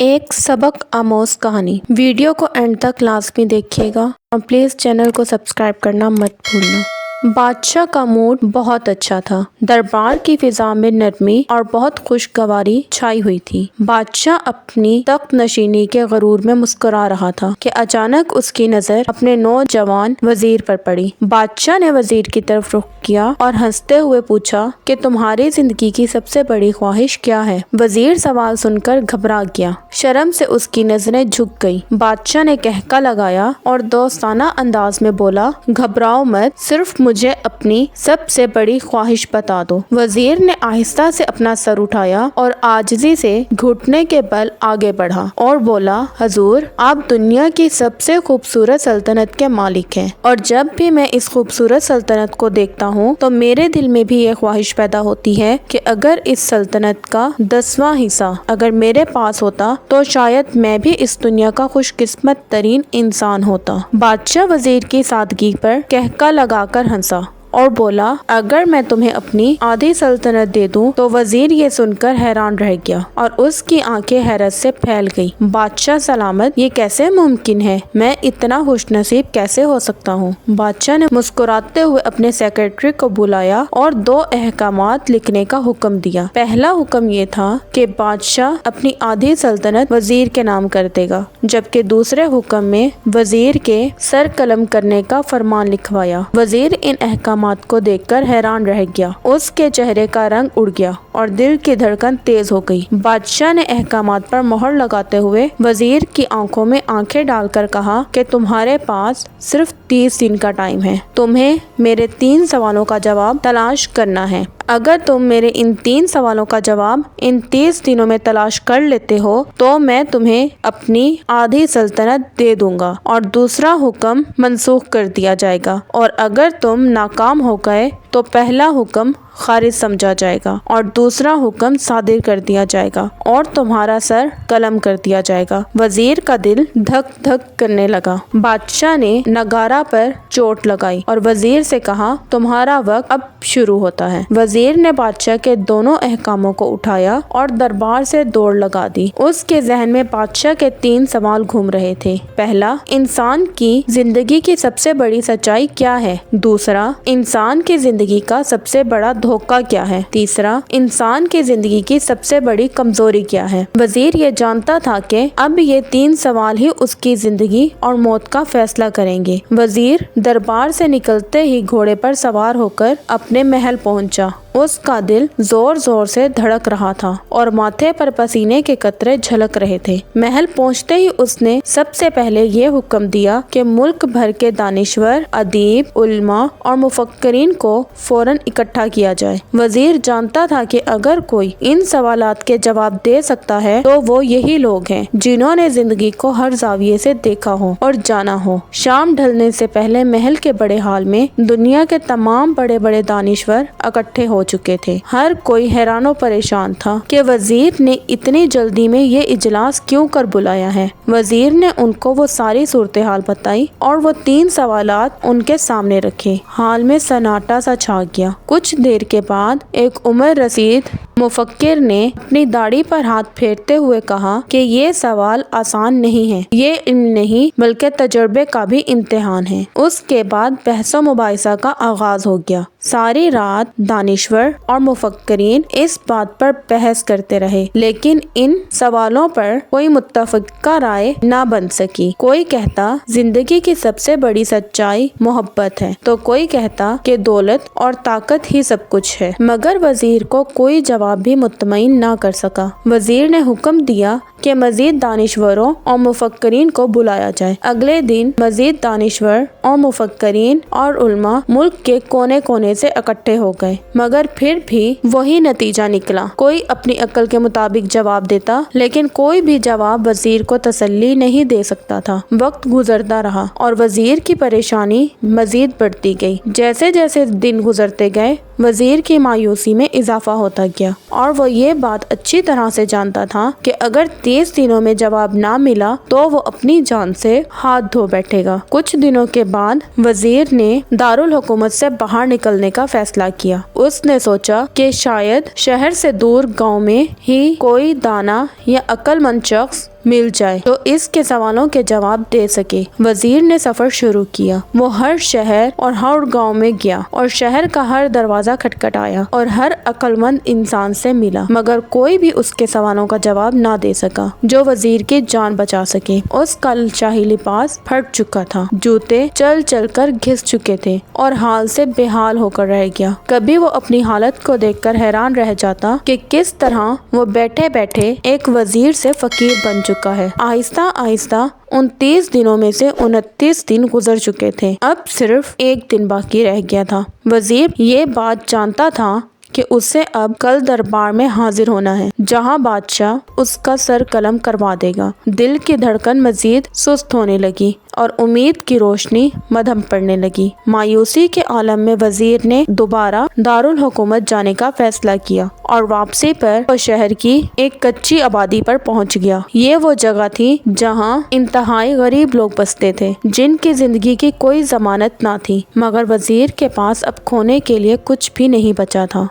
ایک سبق آموز کہانی۔ ویڈیو کو اینڈ تک لازمی دیکھیے گا اور پلیز چینل کو سبسکرائب کرنا مت بھولنا۔ بادشاہ کا موڈ بہت اچھا تھا۔ دربار کی فضا میں نرمی اور بہت خوشگواری چھائی ہوئی تھی۔ بادشاہ اپنی تخت نشینی کے غرور میں مسکرا رہا تھا کہ اچانک اس کی نظر اپنے نوجوان وزیر پر پڑی۔ بادشاہ نے وزیر کی طرف رخ کیا اور ہنستے ہوئے پوچھا کہ تمہاری زندگی کی سب سے بڑی خواہش کیا ہے؟ وزیر سوال سن کر گھبرا گیا۔ شرم سے اس کی نظریں جھک گئیں۔ بادشاہ نے قہقہ لگایا اور دوستانہ انداز میں بولا، گھبراؤ مت، صرف مجھے اپنی سب سے بڑی خواہش بتا دو۔ وزیر نے آہستہ سے اپنا سر اٹھایا اور عاجزی سے گھٹنے کے بل آگے بڑھا اور بولا، حضور، آپ دنیا کی سب سے خوبصورت سلطنت کے مالک ہیں، اور جب بھی میں اس خوبصورت سلطنت کو دیکھتا ہوں تو میرے دل میں بھی یہ خواہش پیدا ہوتی ہے کہ اگر اس سلطنت کا 10واں حصہ اگر میرے پاس ہوتا تو شاید میں بھی اس دنیا کا خوش قسمت ترین انسان ہوتا۔ بادشاہ وزیر کی سادگی پر قہقہ لگا کر ہنسا اور بولا، اگر میں تمہیں اپنی آدھی سلطنت دے دوں تو وزیر یہ سن کر حیران رہ گیا اور اس کی آنکھیں حیرت سے پھیل گئی۔ بادشاہ سلامت، یہ کیسے ممکن ہے؟ میں اتنا خوش نصیب کیسے ہو سکتا ہوں؟ بادشاہ نے مسکراتے ہوئے اپنے سیکرٹری کو بلایا اور 2 احکامات لکھنے کا حکم دیا۔ پہلا حکم یہ تھا کہ بادشاہ اپنی آدھی سلطنت وزیر کے نام کر دے گا، جبکہ دوسرے حکم میں وزیر کے سر قلم کرنے کا فرمان لکھوایا۔ وزیر ان احکامات کو دیکھ کر حیران رہ گیا۔ اس کے چہرے کا رنگ اڑ گیا اور دل کی دھڑکن تیز ہو گئی۔ بادشاہ نے احکامات پر مہر لگاتے ہوئے وزیر کی آنکھوں میں آنکھیں ڈال کر کہا کہ تمہارے پاس صرف 30 دن کا ٹائم ہے۔ تمہیں میرے 3 سوالوں کا جواب تلاش کرنا ہے۔ اگر تم میرے ان 3 سوالوں کا جواب ان 30 دنوں میں تلاش کر لیتے ہو تو میں تمہیں اپنی آدھی سلطنت دے دوں گا اور دوسرا حکم منسوخ کر دیا جائے گا، اور اگر تم ناکام ہو گئے تو پہلا حکم خارج سمجھا جائے گا اور دوسرا حکم صادر کر دیا جائے گا اور تمہارا سر قلم کر دیا جائے گا۔ وزیر کا دل دھک دھک کرنے لگا۔ بادشاہ نے نگارہ پر چوٹ لگائی اور وزیر سے کہا، تمہارا وقت اب شروع ہوتا ہے۔ وزیر نے بادشاہ کے دونوں احکاموں کو اٹھایا اور دربار سے دوڑ لگا دی۔ اس کے ذہن میں بادشاہ کے 3 سوال گھوم رہے تھے۔ پہلا، انسان کی زندگی کی سب سے بڑی سچائی کیا ہے؟ دوسرا، انسان کی زندگی کا سب سے بڑا دھوکہ کیا ہے؟ تیسرا، انسان کی زندگی کی سب سے بڑی کمزوری کیا ہے؟ وزیر یہ جانتا تھا کہ اب یہ 3 سوال ہی اس کی زندگی اور موت کا فیصلہ کریں گے۔ وزیر دربار سے نکلتے ہی گھوڑے پر سوار ہو کر اپنے محل پہنچا۔ اس کا دل زور زور سے دھڑک رہا تھا اور ماتھے پر پسینے کے قطرے جھلک رہے تھے۔ محل پہنچتے ہی اس نے سب سے پہلے یہ حکم دیا کہ ملک بھر کے دانشور، ادیب، علماء اور مفکرین کو فوراً اکٹھا کیا جائے۔ وزیر جانتا تھا کہ اگر کوئی ان سوالات کے جواب دے سکتا ہے تو وہ یہی لوگ ہیں جنہوں نے زندگی کو ہر زاویے سے دیکھا ہو اور جانا ہو۔ شام ڈھلنے سے پہلے محل کے بڑے ہال میں دنیا کے تمام بڑے بڑے دانشور اکٹھے ہو چکے تھے۔ ہر کوئی حیران و پریشان تھا کہ وزیر نے اتنی جلدی میں یہ اجلاس کیوں کر بلایا ہے۔ وزیر نے ان کو وہ ساری صورتحال بتائی اور وہ 3 سوالات ان کے سامنے رکھے۔ حال میں سناٹا سا چھا گیا۔ کچھ دیر کے بعد ایک عمر رسید مفکر نے اپنی داڑھی پر ہاتھ پھیرتے ہوئے کہا کہ یہ سوال آسان نہیں ہے، یہ علم نہیں بلکہ تجربے کا بھی امتحان ہے۔ اس کے بعد بحث و مباحثہ کا آغاز ہو گیا۔ ساری رات دانشور اور مفکرین اس بات پر بحث کرتے رہے، لیکن ان سوالوں پر کوئی متفقہ رائے نہ بن سکی۔ کوئی کہتا زندگی کی سب سے بڑی سچائی محبت ہے تو کوئی کہتا کہ دولت اور طاقت ہی سب کچھ ہے، مگر وزیر کو کوئی جواب بھی مطمئن نہ کر سکا۔ وزیر نے حکم دیا کہ مزید دانشوروں اور مفکرین کو بلایا جائے۔ اگلے دن مزید دانشور اور مفکرین اور علماء ملک کے کونے کونے سے اکٹھے ہو گئے، مگر پھر بھی وہی نتیجہ نکلا۔ کوئی اپنی عقل کے مطابق جواب دیتا، لیکن کوئی بھی جواب وزیر کو تسلی نہیں دے سکتا تھا۔ وقت گزرتا رہا اور وزیر کی پریشانی مزید بڑھتی گئی۔ جیسے جیسے دن گزرتے گئے وزیر کی مایوسی میں اضافہ ہوتا گیا اور وہ یہ بات اچھی طرح سے جانتا تھا کہ اگر 30 دنوں میں جواب نہ ملا تو وہ اپنی جان سے ہاتھ دھو بیٹھے گا۔ کچھ دنوں کے بعد وزیر نے دارالحکومت سے باہر نکلنے کا فیصلہ کیا۔ اس نے سوچا کہ شاید شہر سے دور گاؤں میں ہی کوئی دانا یا عقل مند شخص مل جائے تو اس کے سوالوں کے جواب دے سکے۔ وزیر نے سفر شروع کیا۔ وہ ہر شہر اور ہر گاؤں میں گیا اور شہر کا ہر دروازہ کھٹکھٹایا اور ہر عقل مند انسان سے ملا، مگر کوئی بھی اس کے سوالوں کا جواب نہ دے سکا جو وزیر کی جان بچا سکے۔ اس کا شاہی لباس پھٹ چکا تھا، جوتے چل چل کر گھس چکے تھے اور حال سے بے حال ہو کر رہ گیا۔ کبھی وہ اپنی حالت کو دیکھ کر حیران رہ جاتا کہ کس طرح وہ بیٹھے بیٹھے ایک وزیر سے فقیر بن چکا ہے۔ آہستہ آہستہ 29 دنوں میں سے 29 دن گزر چکے تھے۔ اب صرف ایک دن باقی رہ گیا تھا۔ وزیر یہ بات جانتا تھا کہ اسے اب کل دربار میں حاضر ہونا ہے، جہاں بادشاہ اس کا سر قلم کروا دے گا۔ دل کی دھڑکن مزید سست ہونے لگی اور امید کی روشنی مدھم پڑنے لگی۔ مایوسی کے عالم میں وزیر نے دوبارہ دارالحکومت جانے کا فیصلہ کیا اور واپسی پر وہ شہر کی ایک کچی آبادی پر پہنچ گیا۔ یہ وہ جگہ تھی جہاں انتہائی غریب لوگ بستے تھے، جن کی زندگی کی کوئی ضمانت نہ تھی، مگر وزیر کے پاس اب کھونے کے لیے کچھ بھی نہیں بچا تھا۔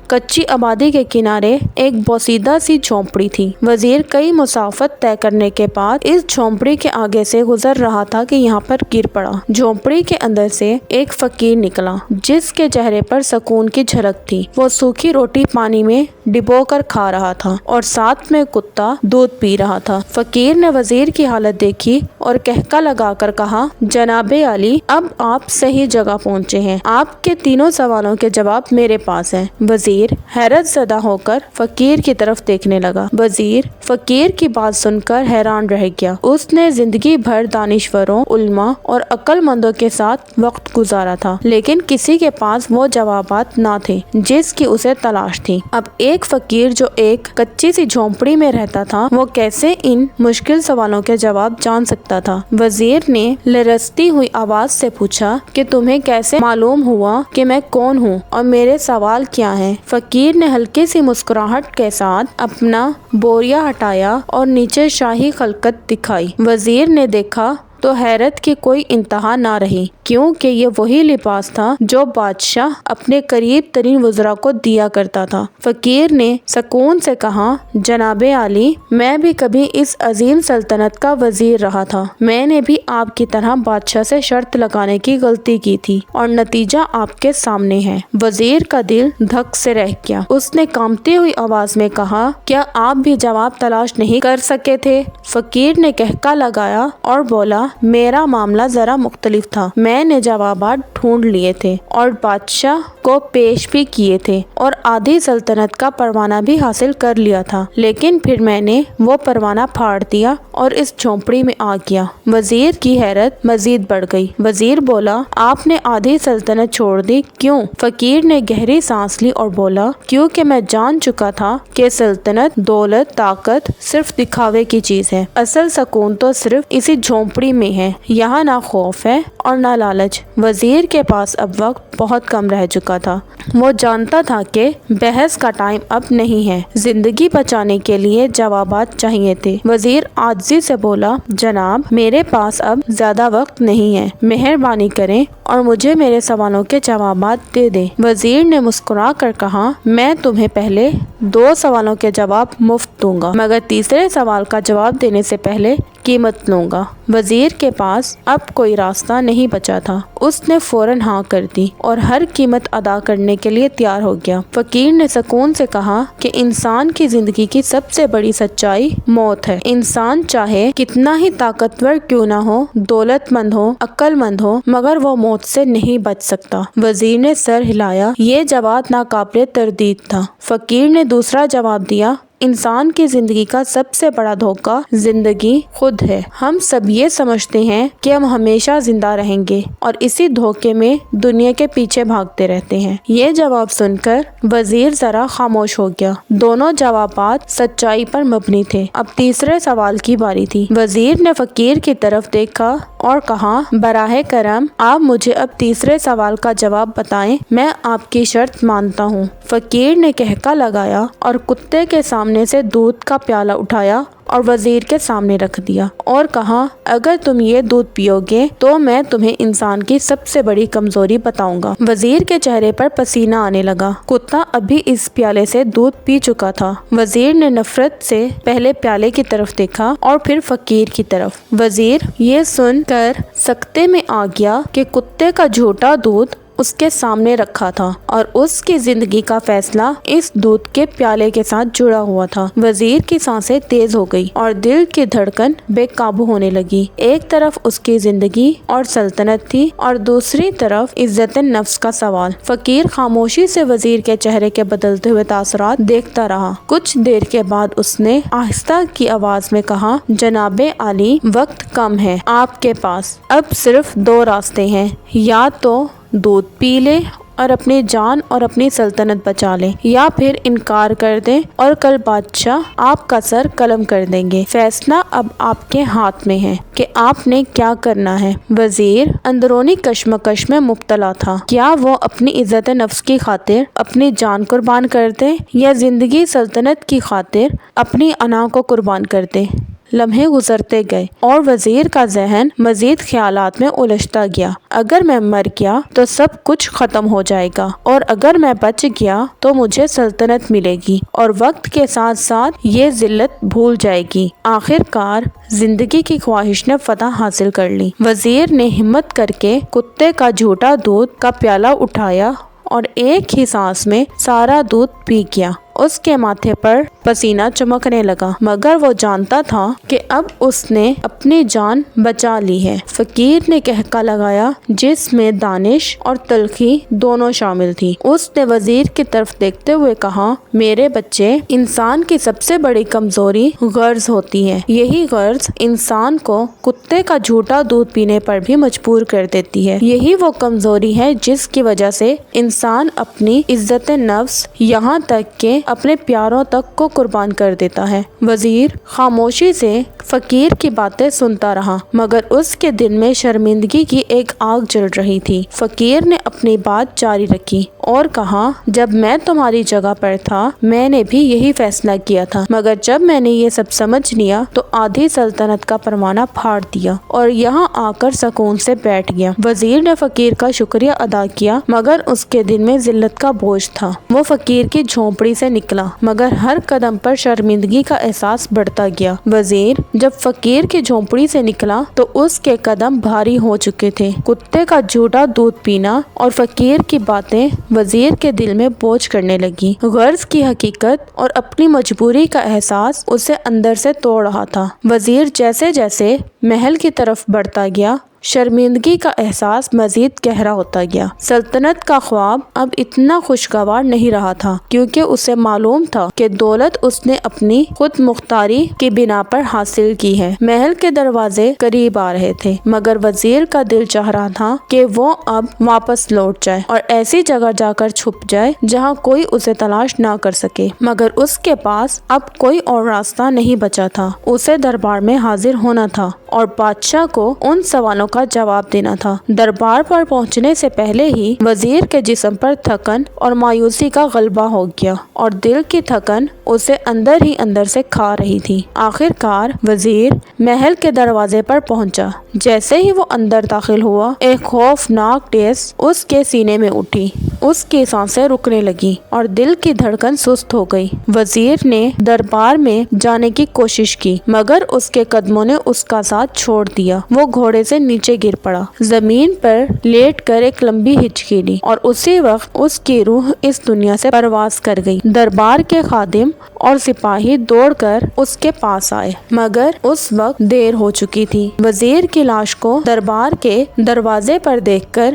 کچی آبادی کے کنارے ایک بوسیدہ سی جھونپڑی تھی۔ وزیر کئی مسافت طے کرنے کے بعد اس جھونپڑی کے آگے سے گزر رہا تھا کہ یہاں پر گر پڑا۔ جھونپڑی کے اندر سے ایک فقیر نکلا جس کے چہرے پر سکون کی جھلک تھی۔ وہ سوکھی روٹی پانی میں ڈبو کر کھا رہا تھا اور ساتھ میں کتا دودھ پی رہا تھا۔ فقیر نے وزیر کی حالت دیکھی اور قہقہ لگا کر کہا، جناب عالی، اب آپ صحیح جگہ پہنچے ہیں۔ آپ کے تینوں سوالوں کے جواب میرے پاس ہیں۔ وزیر حیرت زدہ ہو کر فقیر کی طرف دیکھنے لگا۔ وزیر فقیر کی بات سن کر حیران رہ گیا۔ اس نے زندگی بھر دانشوروں، علماء اور عقل مندوں کے ساتھ وقت گزارا تھا، لیکن کسی کے پاس وہ جوابات نہ تھے جس کی اسے تلاش تھی۔ اب ایک فقیر جو ایک کچی سی جھونپڑی میں رہتا تھا، وہ کیسے ان مشکل سوالوں کے جواب جان سکتا تھا؟ وزیر نے لرزتی ہوئی آواز سے پوچھا کہ تمہیں کیسے معلوم ہوا کہ میں کون ہوں اور میرے سوال کیا ہیں؟ فقیر نے ہلکی سی مسکراہٹ کے ساتھ اپنا بوریا ہٹایا اور نیچے شاہی خلقت دکھائی۔ وزیر نے دیکھا تو حیرت کی کوئی انتہا نہ رہی، کیونکہ یہ وہی لباس تھا جو بادشاہ اپنے قریب ترین وزراء کو دیا کرتا تھا۔ فقیر نے سکون سے کہا، جناب عالی، میں بھی کبھی اس عظیم سلطنت کا وزیر رہا تھا۔ میں نے بھی آپ کی طرح بادشاہ سے شرط لگانے کی غلطی کی تھی اور نتیجہ آپ کے سامنے ہے۔ وزیر کا دل دھک سے رہ گیا۔ اس نے کانپتی ہوئی آواز میں کہا، کیا آپ بھی جواب تلاش نہیں کر سکے تھے؟ فقیر نے قہقہ لگایا اور بولا، میرا معاملہ ذرا مختلف تھا۔ میں نے جوابات ڈھونڈ لیے تھے اور بادشاہ کو پیش بھی کیے تھے اور آدھی سلطنت کا پروانہ بھی حاصل کر لیا تھا، لیکن پھر میں نے وہ پروانہ پھاڑ دیا اور اس جھونپڑی میں آ گیا۔ وزیر کی حیرت مزید بڑھ گئی۔ وزیر بولا، آپ نے آدھی سلطنت چھوڑ دی، کیوں؟ فقیر نے گہری سانس لی اور بولا، کیونکہ میں جان چکا تھا کہ سلطنت، دولت، طاقت صرف دکھاوے کی چیز ہے۔ اصل سکون تو صرف اسی جھونپڑی میں ہے۔ یہاں نہ خوف ہے اور نہ لالچ۔ وزیر کے پاس اب وقت بہت کم رہ چکا تھا۔ وہ جانتا تھا کہ بحث کا ٹائم اب نہیں ہے۔ زندگی بچانے کے لیے جوابات چاہیے تھے۔ وزیر عاجزی سے بولا، جناب، میرے پاس اب زیادہ وقت نہیں ہے، مہربانی کریں اور مجھے میرے سوالوں کے جوابات دے دیں۔ وزیر نے مسکرا کر کہا، میں تمہیں پہلے 2 سوالوں کے جواب مفت دوں گا، مگر تیسرے سوال کا جواب دینے سے پہلے قیمت لوں گا۔ وزیر کے پاس اب کوئی راستہ نہیں بچا تھا۔ اس نے فوراً ہاں کر دی اور ہر قیمت ادا کرنے کے لیے تیار ہو گیا۔ فقیر نے سکون سے کہا کہ انسان کی زندگی کی سب سے بڑی سچائی موت ہے۔ انسان چاہے کتنا ہی طاقتور کیوں نہ ہو، دولت مند ہو، عقل مند ہو، مگر وہ موت سے نہیں بچ سکتا۔ وزیر نے سر ہلایا۔ یہ جواب ناقابل تردید تھا۔ فقیر نے دوسرا جواب دیا، انسان کی زندگی کا سب سے بڑا دھوکہ زندگی خود ہے۔ ہم سب یہ سمجھتے ہیں کہ ہم ہمیشہ زندہ رہیں گے اور اسی دھوکے میں دنیا کے پیچھے بھاگتے رہتے ہیں۔ یہ جواب سن کر وزیر ذرا خاموش ہو گیا۔ دونوں جوابات سچائی پر مبنی تھے۔ اب تیسرے سوال کی باری تھی۔ وزیر نے فقیر کی طرف دیکھا اور کہا براہ کرم آپ مجھے اب تیسرے سوال کا جواب بتائیں، میں آپ کی شرط مانتا ہوں۔ فقیر نے کہکا لگایا اور کتے کے سامنے سے دودھ کا پیالہ اٹھایا اور وزیر کے سامنے رکھ دیا اور کہا اگر تم یہ دودھ پیو گے تو میں تمہیں انسان کی سب سے بڑی کمزوری بتاؤں گا۔ وزیر کے چہرے پر پسینہ آنے لگا۔ کتا ابھی اس پیالے سے دودھ پی چکا تھا۔ وزیر نے نفرت سے پہلے پیالے کی طرف دیکھا اور پھر فقیر کی طرف۔ وزیر یہ سن کر سکتے میں آ گیا کہ کتے کا جھوٹا دودھ اس کے سامنے رکھا تھا اور اس کی زندگی کا فیصلہ اس دودھ کے پیالے کے ساتھ جڑا ہوا تھا۔ وزیر کی سانسیں تیز ہو گئی اور دل کی دھڑکن بے قابو ہونے لگی۔ ایک طرف اس کی زندگی اور سلطنت تھی اور دوسری طرف عزت نفس کا سوال۔ فقیر خاموشی سے وزیر کے چہرے کے بدلتے ہوئے تاثرات دیکھتا رہا۔ کچھ دیر کے بعد اس نے آہستہ کی آواز میں کہا جناب عالی وقت کم ہے آپ کے پاس، اب صرف دو راستے ہیں، یا تو دودھ پی لے اور اپنی جان اور اپنی سلطنت بچا لیں، یا پھر انکار کر دیں اور کل بادشاہ آپ کا سر قلم کر دیں گے۔ فیصلہ اب آپ کے ہاتھ میں ہے کہ آپ نے کیا کرنا ہے۔ وزیر اندرونی کشمکش میں مبتلا تھا۔ کیا وہ اپنی عزت نفس کی خاطر اپنی جان قربان کر دے یا زندگی سلطنت کی خاطر اپنی انا کو قربان کر دے؟ لمحے گزرتے گئے اور وزیر کا ذہن مزید خیالات میں الجھتا گیا۔ اگر میں مر گیا تو سب کچھ ختم ہو جائے گا اور اگر میں بچ گیا تو مجھے سلطنت ملے گی اور وقت کے ساتھ ساتھ یہ ذلت بھول جائے گی۔ آخر کار زندگی کی خواہش نے فتح حاصل کر لی۔ وزیر نے ہمت کر کے کتے کا جھوٹا دودھ کا پیالہ اٹھایا اور ایک ہی سانس میں سارا دودھ پی گیا۔ اس کے ماتھے پر پسینہ چمکنے لگا مگر وہ جانتا تھا کہ اب اس نے اپنی جان بچا لی ہے۔ فقیر نے کہکا لگایا جس میں دانش اور تلخی دونوں شامل تھی۔ اس نے وزیر کی طرف دیکھتے ہوئے کہا میرے بچے، انسان کی سب سے بڑی کمزوری غرض ہوتی ہے۔ یہی غرض انسان کو کتے کا جھوٹا دودھ پینے پر بھی مجبور کر دیتی ہے۔ یہی وہ کمزوری ہے جس کی وجہ سے انسان اپنی عزت نفس یہاں تک کہ اپنے پیاروں تک کو قربان کر دیتا ہے۔ وزیر خاموشی سے فقیر کی باتیں سنتا رہا مگر اس کے دل میں شرمندگی کی ایک آگ جل رہی تھی۔ فقیر نے اپنی بات جاری رکھی اور کہا جب میں تمہاری جگہ پر تھا میں نے بھی یہی فیصلہ کیا تھا مگر جب میں نے یہ سب سمجھ لیا تو آدھی سلطنت کا پروانہ پھاڑ دیا اور یہاں آ کر سکون سے بیٹھ گیا۔ وزیر نے فقیر کا شکریہ ادا کیا مگر اس کے دل میں ذلت کا بوجھ تھا۔ وہ فقیر کی جھونپڑی سے نکلا مگر ہر قدم پر شرمندگی کا احساس بڑھتا گیا۔ وزیر جب فقیر کی جھونپڑی سے نکلا تو اس کے قدم بھاری ہو چکے تھے۔ کتے کا جھوٹا دودھ پینا اور فقیر کی باتیں وزیر کے دل میں بوجھ کرنے لگی۔ غرض کی حقیقت اور اپنی مجبوری کا احساس اسے اندر سے توڑ رہا تھا۔ وزیر جیسے جیسے محل کی طرف بڑھتا گیا شرمندگی کا احساس مزید گہرا ہوتا گیا۔ سلطنت کا خواب اب اتنا خوشگوار نہیں رہا تھا کیونکہ اسے معلوم تھا کہ دولت اس نے اپنی خود مختاری کی بنا پر حاصل کی ہے۔ محل کے دروازے قریب آ رہے تھے مگر وزیر کا دل چاہ رہا تھا کہ وہ اب واپس لوٹ جائے اور ایسی جگہ جا کر چھپ جائے جہاں کوئی اسے تلاش نہ کر سکے مگر اس کے پاس اب کوئی اور راستہ نہیں بچا تھا۔ اسے دربار میں حاضر ہونا تھا اور بادشاہ کو ان سوالوں کا جواب دینا تھا۔ دربار پر پہنچنے سے پہلے ہی وزیر کے جسم پر تھکن اور مایوسی کا غلبہ ہو گیا اور دل کی تھکن اسے اندر ہی اندر سے کھا رہی تھی۔ آخر کار وزیر محل کے دروازے پر پہنچا۔ جیسے ہی وہ اندر داخل ہوا ایک خوفناک ٹیس اس کے سینے میں اٹھی۔ اس کی سانسیں رکنے لگی اور دل کی دھڑکن سست ہو گئی۔ وزیر نے دربار میں جانے کی کوشش کی مگر اس کے قدموں نے اس کا ساتھ چھوڑ دیا۔ وہ گھوڑے سے نیچے گر پڑا، زمین پر لیٹ کر ایک لمبی ہچکی لی اور اسی وقت اس کی روح اس دنیا سے پرواز کر گئی۔ دربار کے خادم اور سپاہی دوڑ کر اس کے پاس آئے مگر اس وقت دیر ہو چکی تھی۔ وزیر کی لاش کو دربار کے دروازے پر دیکھ کر